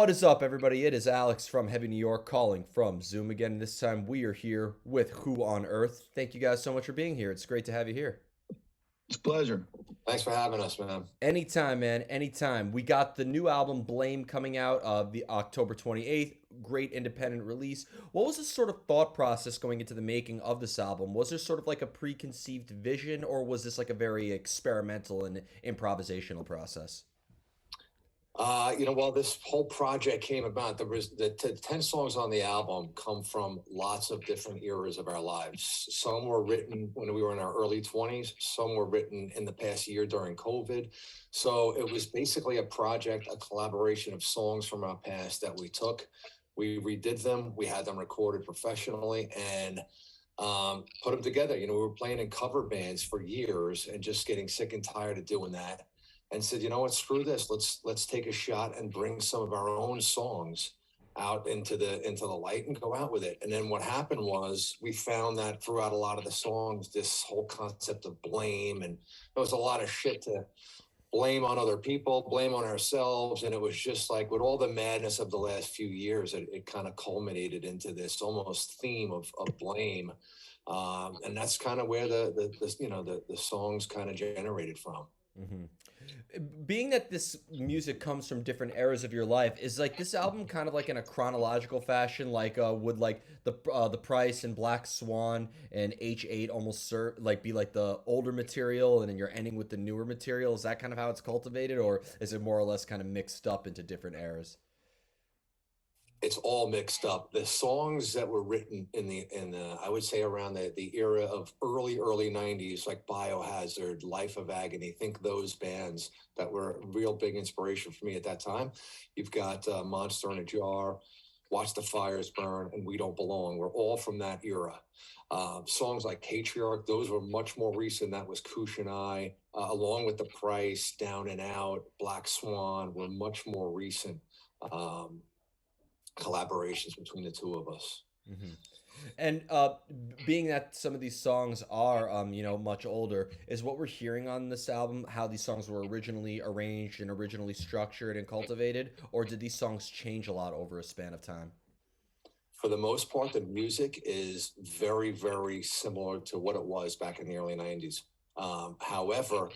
What is up, everybody? It is Alex from Heavy New York calling from Zoom again. This time we are here with Who on Earth. Thank you guys so much for being here. It's great to have you here. It's a pleasure. Thanks for having us, man. Anytime, man. Anytime. We got the new album Blame coming out the October 28th. Great independent release. What was the sort of thought process going into the making of this album? Was there sort of like a preconceived vision, or was this like a very experimental and improvisational process? While this whole project came about, there was the 10 songs on the album come from lots of different eras of our lives. Some were written when we were in our early 20s, some were written in the past year during COVID. So it was basically a project, a collaboration of songs from our past that we took. We redid them, we had them recorded professionally, and put them together. We were playing in cover bands for years and just getting sick and tired of doing that, and said, you know what, screw this. Let's take a shot and bring some of our own songs out into the light and go out with it. And then what happened was we found that throughout a lot of the songs, this whole concept of blame, and there was a lot of shit to blame on other people, blame on ourselves. And it was just like with all the madness of the last few years, it kind of culminated into this almost theme of blame. And that's kind of where the songs kind of generated from. Mm-hmm. Being that this music comes from different eras of your life, is like this album kind of like in a chronological fashion, like would like the Price and Black Swan and H8 almost like be like the older material, and then you're ending with the newer material? Is that kind of how it's cultivated, or is it more or less kind of mixed up into different eras? It's all mixed up. The songs that were written in the I would say around the era of early 90s, like Biohazard, Life of Agony, think those bands that were a real big inspiration for me at that time. You've got Monster in a Jar, Watch the Fires Burn, and We Don't Belong. We're all from that era. Songs like Patriarch, those were much more recent. That was Koosh and I, along with The Price, Down and Out, Black Swan, were much more recent. Collaborations between the two of us. Mm-hmm. And being that some of these songs are, much older, is what we're hearing on this album how these songs were originally arranged and originally structured and cultivated, or did these songs change a lot over a span of time? For the most part, the music is very, very similar to what it was back in the early 90s. However,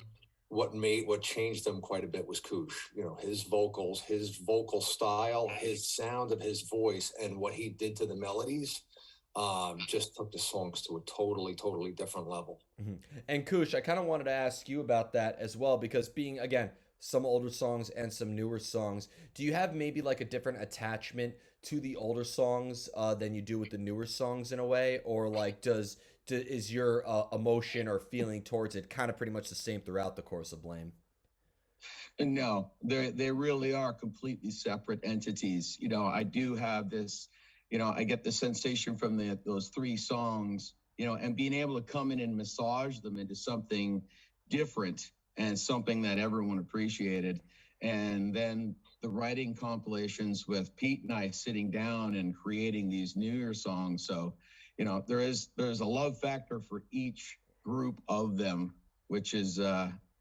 what changed them quite a bit was Koosh. His vocals, his vocal style, his sound of his voice, and what he did to the melodies just took the songs to a totally different level. Mm-hmm. And Koosh, I kind of wanted to ask you about that as well, because being, again, some older songs and some newer songs, do you have maybe like a different attachment to the older songs than you do with the newer songs in a way? Or like is your emotion or feeling towards it kind of pretty much the same throughout the course of Blame? No, they really are completely separate entities. I do have this, I get the sensation from those three songs, and being able to come in and massage them into something different and something that everyone appreciated. And then the writing compilations with Pete and I sitting down and creating these newer songs. So, there's a love factor for each group of them, which is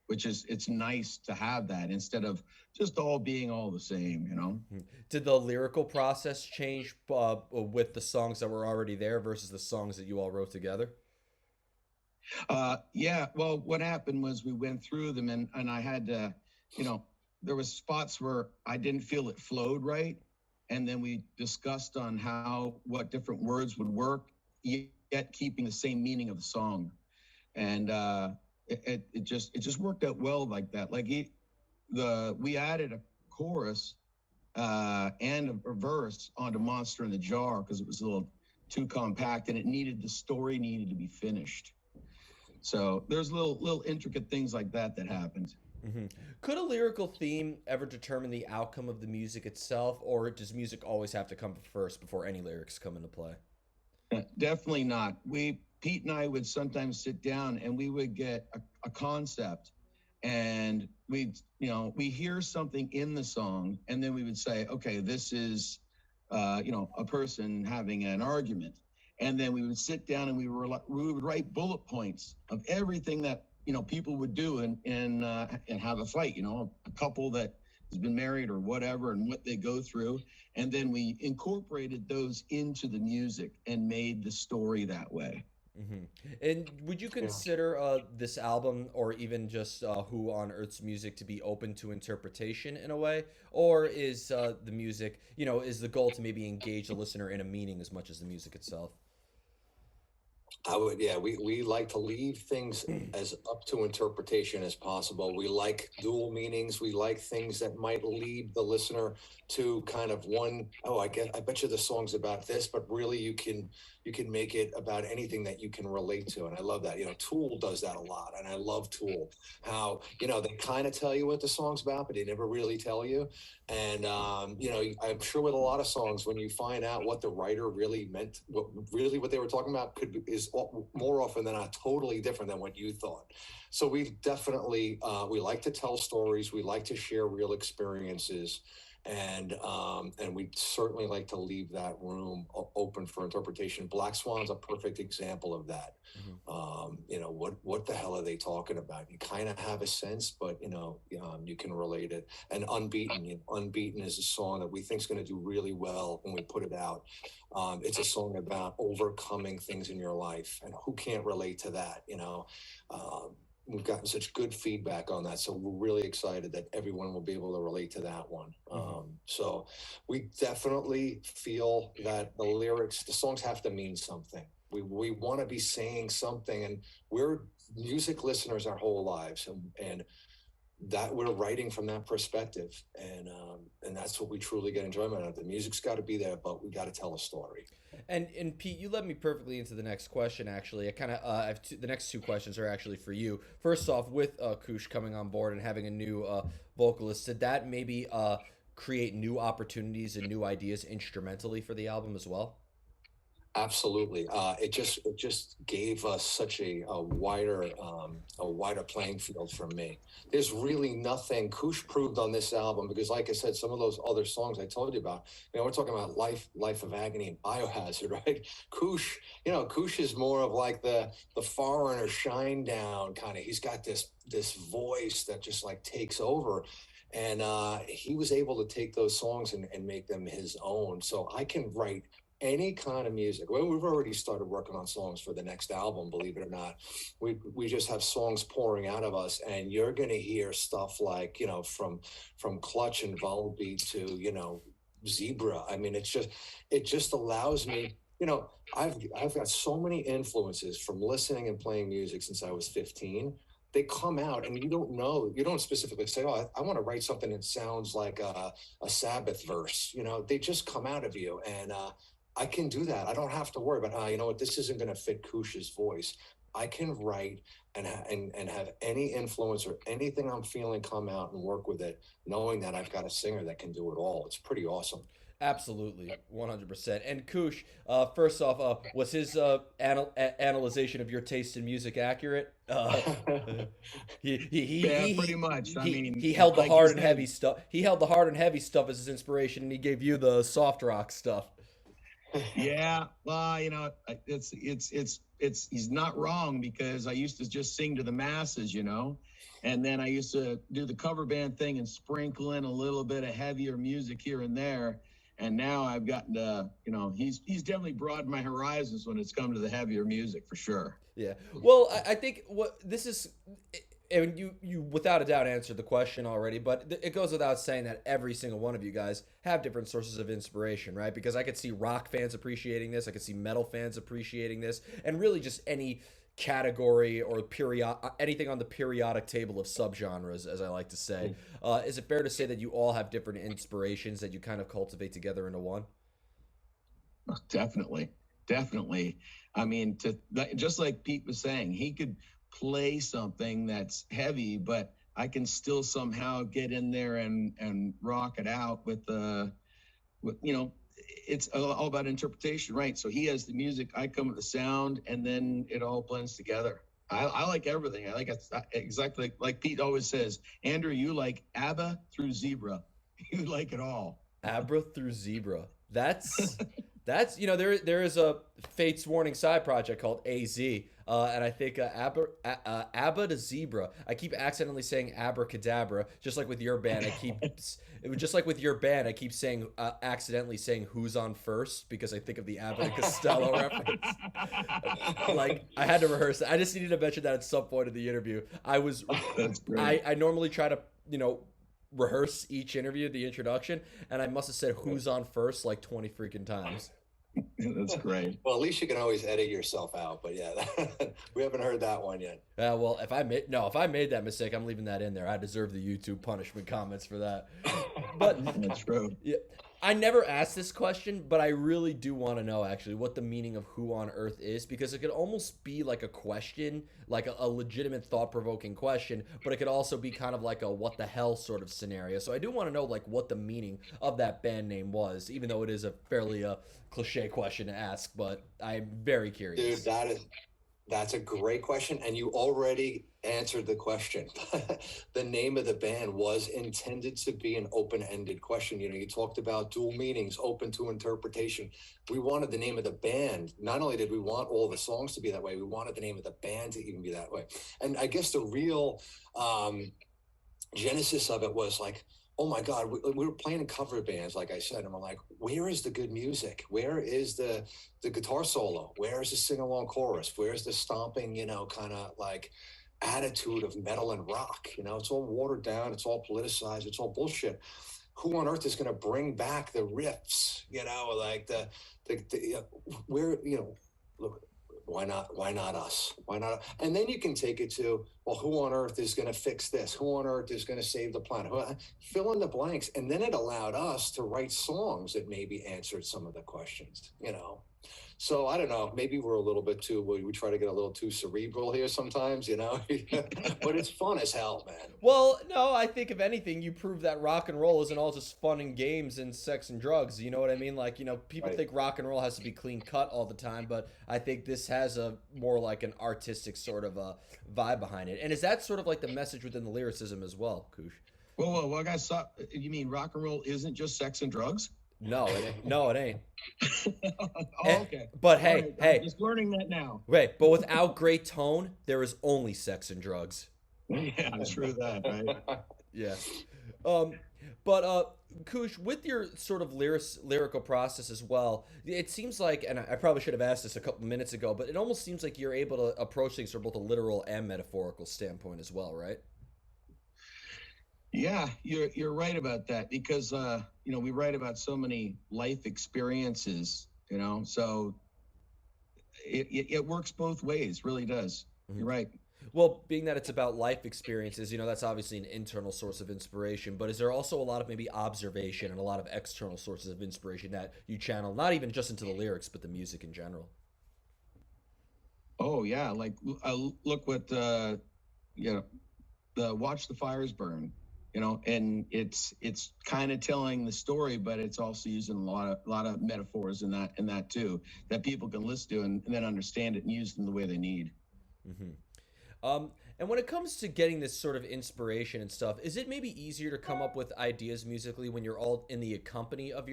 it's nice to have that instead of just all being all the same. Did the lyrical process change with the songs that were already there versus the songs that you all wrote together? Yeah. Well, what happened was we went through them, and I had to, there was spots where I didn't feel it flowed right. And then we discussed on what different words would work, yet keeping the same meaning of the song. And it just worked out well like that. Like we added a chorus and a verse onto Monster in the Jar because it was a little too compact, and the story needed to be finished. So there's little intricate things like that happened. Mm-hmm. Could a lyrical theme ever determine the outcome of the music itself, or does music always have to come first before any lyrics come into play? Definitely not. Pete and I would sometimes sit down and we would get a concept, and we hear something in the song, and then we would say, okay, this is, a person having an argument. And then we would sit down and we would write bullet points of everything that people would do and have a fight. A couple that has been married or whatever, and what they go through. And then we incorporated those into the music and made the story that way. Hmm. And would you Yeah. consider this album, or even just Who on Earth's music, to be open to interpretation in a way? Or is the music, is the goal to maybe engage the listener in a meaning as much as the music itself? I would, yeah, we like to leave things as up to interpretation as possible. We like dual meanings. We like things that might lead the listener to kind of one, oh, I bet you the song's about this, but really you can make it about anything that you can relate to. And I love that. Tool does that a lot. And I love Tool. How, they kind of tell you what the song's about, but they never really tell you. And I'm sure with a lot of songs, when you find out what the writer really meant, what they were talking about, is more often than not totally different than what you thought. So we definitely we like to tell stories. We like to share real experiences, and we certainly like to leave that room open for interpretation. Black Swan's a perfect example of that. Hmm. What the hell are they talking about? You kind of have a sense, but you can relate it. And Unbeaten is a song that we think is going to do really well when we put it out. It's a song about overcoming things in your life, and who can't relate to that? Um, we've gotten such good feedback on that, so we're really excited that everyone will be able to relate to that one. Hmm. So we definitely feel that the songs have to mean something. We want to be saying something, and we're music listeners our whole lives, and that we're writing from that perspective, and that's what we truly get enjoyment out of. The music's got to be there, but we got to tell a story. And Pete, you led me perfectly into the next question. Actually, I kind of the next two questions are actually for you. First off, with Kush coming on board and having a new vocalist, did that maybe create new opportunities and new ideas instrumentally for the album as well? Absolutely. It just gave us such a wider playing field for me. There's really nothing Kush proved on this album, because, like I said, some of those other songs I told you about, we're talking about Life of Agony and Biohazard, right? Kush is more of like the foreigner shine down kind of. He's got this voice that just like takes over. And he was able to take those songs and make them his own. So I can write any kind of music. Well, we've already started working on songs for the next album, believe it or not. We just have songs pouring out of us, and you're going to hear stuff like, from Clutch and Volbeat to, Zebra. I mean, it just allows me, I've got so many influences from listening and playing music since I was 15. They come out, and you don't specifically say, oh, I want to write something that sounds like a Sabbath verse. They just come out of you. And I can do that. I don't have to worry about, you know what, this isn't going to fit Kush's voice. I can write and have any influence or anything I'm feeling come out and work with it, knowing that I've got a singer that can do it all. It's pretty awesome. Absolutely, 100%. And Kush, first off, was his analyzation of your taste in music accurate? He, he, he, Yeah, he, pretty he, much. I mean, he held the like you hard and heavy said, stuff. He held the hard and heavy stuff as his inspiration, and he gave you the soft rock stuff. yeah. Well, it's he's not wrong, because I used to just sing to the masses, and then I used to do the cover band thing and sprinkle in a little bit of heavier music here and there. And now I've gotten to, he's definitely broadened my horizons when it's come to the heavier music, for sure. Yeah. Well, I think what this is, and you without a doubt answered the question already, but it goes without saying that every single one of you guys have different sources of inspiration, right? Because I could see rock fans appreciating this, I could see metal fans appreciating this, and really just any category or period anything on the periodic table of subgenres, as I like to say. Is it fair to say that you all have different inspirations that you kind of cultivate together into one? Definitely, definitely. I mean, just like Pete was saying, he could play something that's heavy, but I can still somehow get in there and rock it out with it's all about interpretation, right? So he has the music, I come with the sound, and then it all blends together. I like everything. I like it exactly like Pete always says. Andrew, you like ABBA through Zebra. You like it all. Abra through Zebra. That's there is a Fates Warning side project called AZ. And I think Abba to Zebra. I keep accidentally saying abracadabra, just like with your band. It was just like with your band. I keep saying accidentally saying who's on first because I think of the Abbott and Costello reference. Like I had to rehearse it. I just needed to mention that at some point in the interview. That's great. I normally try to rehearse each interview, the introduction, and I must have said who's on first like 20 freaking times. That's great. Well, at least you can always edit yourself out. But yeah, we haven't heard that one yet. Well, if I made that mistake, I'm leaving that in there. I deserve the YouTube punishment comments for that. But That's true. yeah, I never asked this question, but I really do want to know actually what the meaning of "Who on Earth" is, because it could almost be like a question, like a legitimate thought-provoking question, but it could also be kind of like a "what the hell" sort of scenario. So I do want to know like what the meaning of that band name was, even though it is a fairly cliche question to ask, but I'm very curious. Dude, that's a great question, and you already answered the question. The name of the band was intended to be an open-ended question. You talked about dual meanings, open to interpretation. We wanted the name of the band. Not only did we want all the songs to be that way, we wanted the name of the band to even be that way. And I guess the real genesis of it was like, oh my God, we were playing in cover bands, like I said, and we're like, where is the good music? Where is the guitar solo? Where is the sing-along chorus? Where's the stomping, kind of like attitude of metal and rock? It's all watered down. It's all politicized. It's all bullshit. Who on earth is going to bring back the riffs? Like where, look, why not us? Why not? And then you can take it to, well, who on earth is going to fix this? Who on earth is going to save the planet? Fill in the blanks. And then it allowed us to write songs that maybe answered some of the questions, So I don't know, maybe we're a little bit too, we try to get a little too cerebral here sometimes, but it's fun as hell, man. Well, no, I think if anything, you prove that rock and roll isn't all just fun and games and sex and drugs. You know what I mean? Like, people think rock and roll has to be clean cut all the time, but I think this has a more like an artistic sort of a vibe behind it. And is that sort of like the message within the lyricism as well, Koosh? Well, guys, you mean rock and roll isn't just sex and drugs? No, it ain't. No, it ain't. Okay. But hey, I'm just learning that now. Wait, but without great tone, there is only sex and drugs. Yeah, true that, right? Yeah. But Koosh, with your sort of lyrical process as well, it seems like, and I probably should have asked this a couple minutes ago, but it almost seems like you're able to approach things from both a literal and metaphorical standpoint as well, right? Yeah, you're right about that because we write about so many life experiences, so it works both ways, really does. Mm-hmm. You're right. Well, being that it's about life experiences, that's obviously an internal source of inspiration, but is there also a lot of maybe observation and a lot of external sources of inspiration that you channel, not even just into the lyrics, but the music in general? Oh yeah, like look what the Watch the Fires Burn. And it's kind of telling the story, but it's also using a lot of metaphors in that too, that people can listen to and then understand it and use them the way they need. Mm-hmm. And when it comes to getting this sort of inspiration and stuff, is it maybe easier to come up with ideas musically when you're all in the company of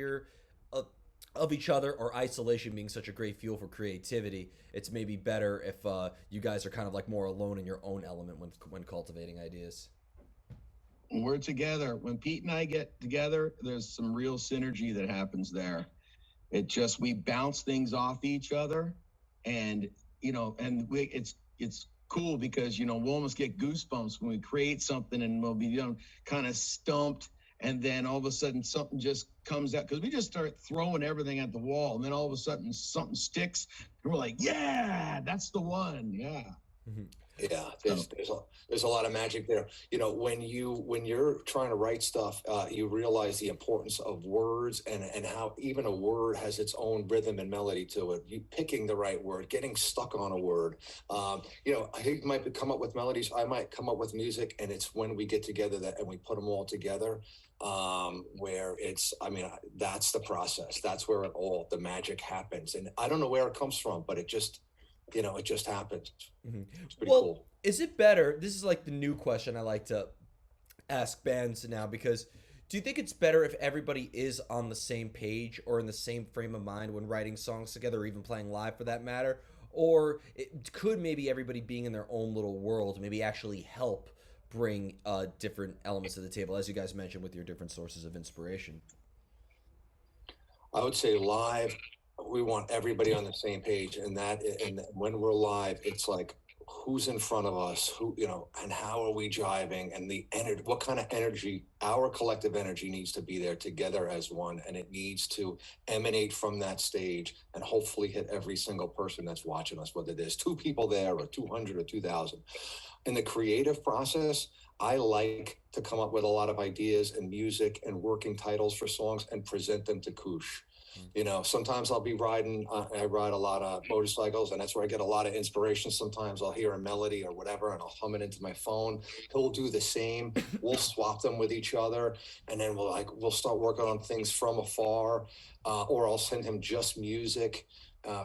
of each other, or isolation being such a great fuel for creativity? It's maybe better if you guys are kind of like more alone in your own element when cultivating ideas. We're together. When Pete and I get together, there's some real synergy that happens there. We bounce things off each other, and it's cool because we'll almost get goosebumps when we create something, and we'll be kind of stumped, and then all of a sudden something just comes out because we just start throwing everything at the wall, and then all of a sudden something sticks, and we're like, yeah, that's the one, yeah. Mm-hmm. Yeah, there's a lot of magic there. When you're trying to write stuff, you realize the importance of words and how even a word has its own rhythm and melody to it. You picking the right word, getting stuck on a word. He might come up with melodies. I might come up with music, and it's when we get together and we put them all together, where that's the process. That's where the magic happens. And I don't know where it comes from, but it just happens. Mm-hmm. It's pretty cool. Is it better? This is like the new question I like to ask bands now, because do you think it's better if everybody is on the same page or in the same frame of mind when writing songs together, or even playing live for that matter? or it could maybe everybody being in their own little world maybe actually help bring different elements to the table, as you guys mentioned with your different sources of inspiration? I would say live, we want everybody on the same page, and when we're live, it's like who's in front of us, who, and how are we jiving, and the energy, what kind of energy, our collective energy needs to be there together as one, and it needs to emanate from that stage and hopefully hit every single person that's watching us, whether there's two people there or 200 or 2,000. In the creative process, I like to come up with a lot of ideas and music and working titles for songs and present them to Koosh. Sometimes I'll be riding, I ride a lot of motorcycles, and that's where I get a lot of inspiration. Sometimes I'll hear a melody or whatever, and I'll hum it into my phone. He'll do the same. We'll swap them with each other, and then we'll start working on things from afar, or I'll send him just music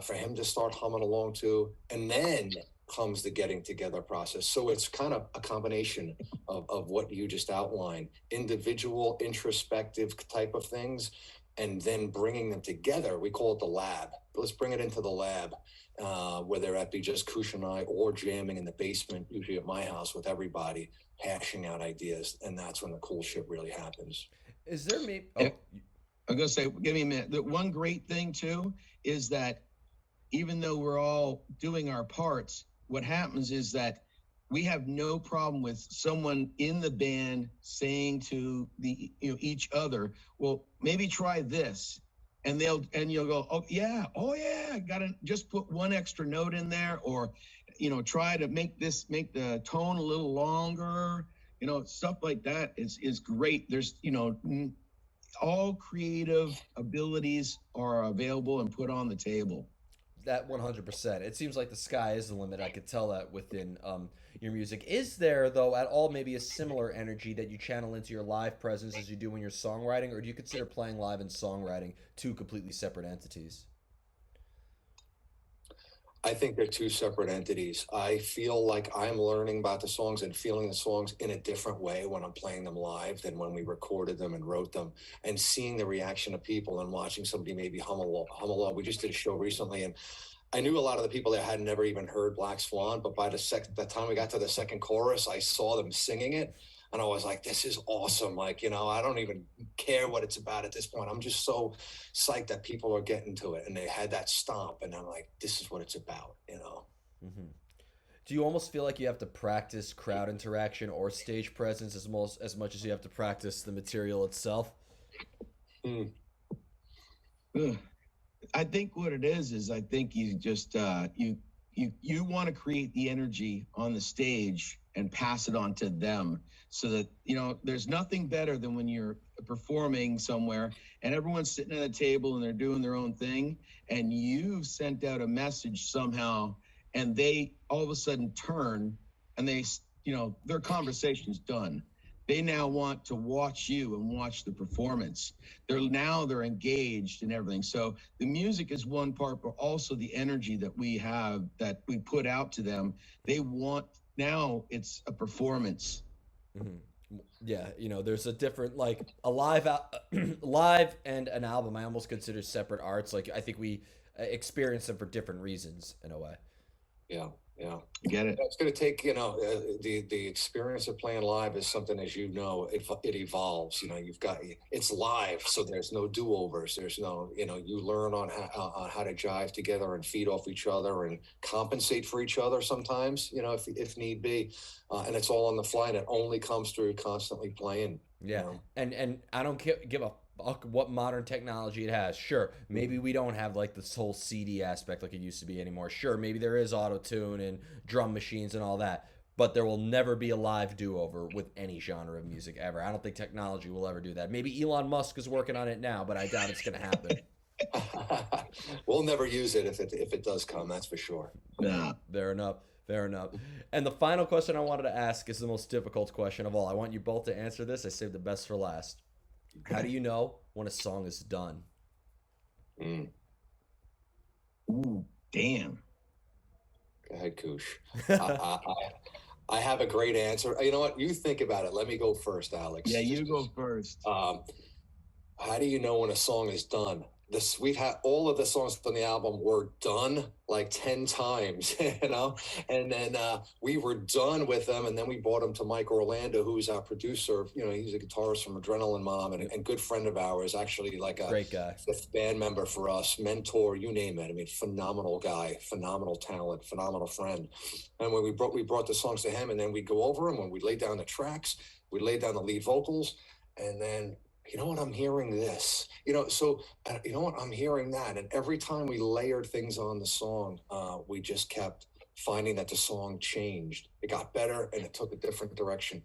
for him to start humming along to. And then comes the getting together process. So it's kind of a combination of what you just outlined, individual, introspective type of things, and then bringing them together. We call it the lab. Let's bring it into the lab, whether that be just Kush and I or jamming in the basement, usually at my house with everybody, hashing out ideas. And that's when the cool shit really happens. Is there maybe... I'm going to say, give me a minute. The one great thing, too, is that even though we're all doing our parts, what happens is that we have no problem with someone in the band saying to each other, well, maybe try this. And you'll go, oh yeah, gotta just put one extra note in there, or, try to make the tone a little longer, stuff like that is great. There's, all creative abilities are available and put on the table. That 100%. It seems like the sky is the limit. I could tell that within your music. Is there, though, at all maybe a similar energy that you channel into your live presence as you do when you're songwriting, or do you consider playing live and songwriting two completely separate entities? I think they're two separate entities. I feel like I'm learning about the songs and feeling the songs in a different way when I'm playing them live than when we recorded them and wrote them, and seeing the reaction of people and watching somebody maybe hum along. We just did a show recently, and I knew a lot of the people that had never even heard Black Swan, but by the time we got to the second chorus, I saw them singing it. And I was like, this is awesome. Like, I don't even care what it's about at this point. I'm just so psyched that people are getting to it. And they had that stomp. And I'm like, this is what it's about. Mm-hmm. Do you almost feel like you have to practice crowd interaction or stage presence as much as you have to practice the material itself? I think what it is I think you just, you want to create the energy on the stage and pass it on to them, so that there's nothing better than when you're performing somewhere and everyone's sitting at a table and they're doing their own thing, and you've sent out a message somehow, and they all of a sudden turn and their conversation's done. They now want to watch you and watch the performance. They're engaged in everything. So the music is one part, but also the energy that we have, that we put out to them. Now it's a performance. Mm-hmm. Yeah, there's a different, like a live live and an album I almost consider separate arts. Like I think we experience them for different reasons in a way. Yeah. I get it. It's going to take, the experience of playing live is something, as it evolves. It's live, so there's no do-overs. There's no, you learn on how to jive together and feed off each other and compensate for each other sometimes, if need be. And it's all on the fly, and it only comes through constantly playing. Yeah, and I don't give a fuck what modern technology it has. Sure, maybe we don't have like this whole CD aspect like it used to be anymore. Sure, maybe there is auto-tune and drum machines and all that, but there will never be a live do-over with any genre of music ever. I don't think technology will ever do that. Maybe Elon Musk is working on it now, but I doubt it's going to happen. We'll never use it if it does come, that's for sure. Nah. Fair enough. And the final question I wanted to ask is the most difficult question of all. I want you both to answer this. I saved the best for last. How do you know when a song is done? Ooh, damn. Go ahead, Koosh. I have a great answer. You know what? You think about it. Let me go first, Alex. Yeah, you go first. How do you know when a song is done? we've had all of the songs on the album were done like 10 times, and then we were done with them, and then we brought them to Mike Orlando, who's our producer. He's a guitarist from Adrenaline Mom, and good friend of ours, actually, like a Great guy. fifth band member for us, mentor, you name it. I mean, phenomenal guy, phenomenal talent, phenomenal friend. And when we brought the songs to him, and then we go over them, when we lay down the tracks, we lay down the lead vocals, and then, you know what, I'm hearing this, so you know what, I'm hearing that. And every time we layered things on the song, we just kept finding that the song changed. It got better and it took a different direction.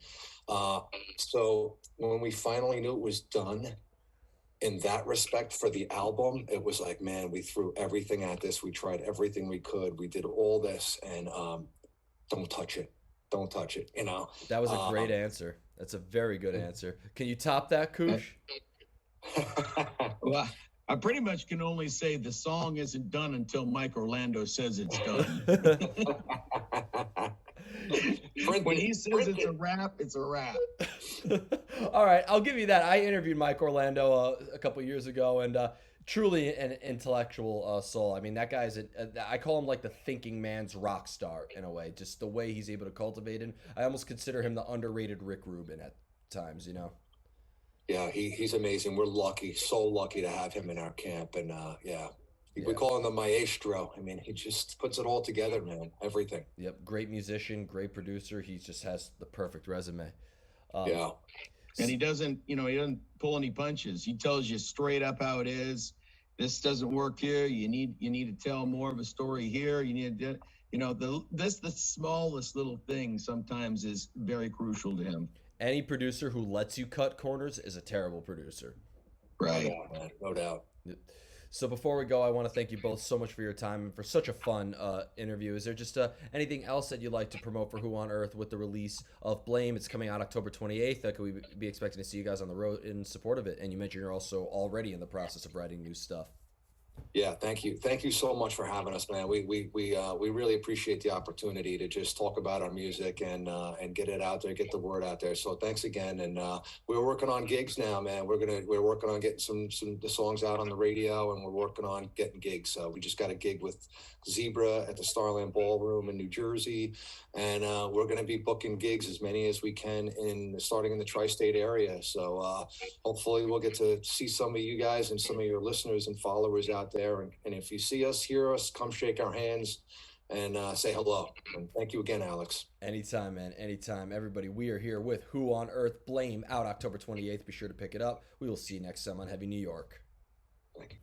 So when we finally knew it was done in that respect for the album, it was like, man, we threw everything at this. We tried everything we could. We did all this, and don't touch it. Don't touch it, That was a great answer. That's a very good answer. Can you top that, Koosh? Well, I pretty much can only say the song isn't done until Mike Orlando says it's done. When he says it's a wrap, it's a wrap. All right, I'll give you that. I interviewed Mike Orlando a couple years ago, and truly an intellectual soul. I mean, that guy's I call him like the thinking man's rock star in a way. Just the way he's able to cultivate him. I almost consider him the underrated Rick Rubin at times. Yeah, he's amazing. We're lucky, so lucky to have him in our camp, and we call him the maestro. I mean, he just puts it all together, man. Everything. Yep, great musician, great producer. He just has the perfect resume. Yeah. And he doesn't pull any punches. He tells you straight up how it is. This doesn't work here. You need to tell more of a story here. You need to, the smallest little thing sometimes is very crucial to him. Any producer who lets you cut corners is a terrible producer. Right. No doubt, man. No doubt. So before we go, I want to thank you both so much for your time and for such a fun interview. Is there just anything else that you'd like to promote for Who on Earth with the release of Blame? It's coming out October 28th. Could we be expecting to see you guys on the road in support of it? And you mentioned you're also already in the process of writing new stuff. Yeah, thank you so much for having us, man. We really appreciate the opportunity to just talk about our music and get it out there, get the word out there. So thanks again. And we're working on gigs now, man. We're working on getting some the songs out on the radio, and we're working on getting gigs. So we just got a gig with Zebra at the Starland Ballroom in New Jersey, and we're going to be booking gigs, as many as we can, starting in the tri-state area. So hopefully we'll get to see some of you guys and some of your listeners and followers out there. And if you see us, hear us, come shake our hands and say hello. And thank you again, Alex. Anytime, man. Anytime. Everybody, we are here with Who on Earth Blame, out October 28th. Be sure to pick it up. We will see you next time on Heavy New York. Thank you.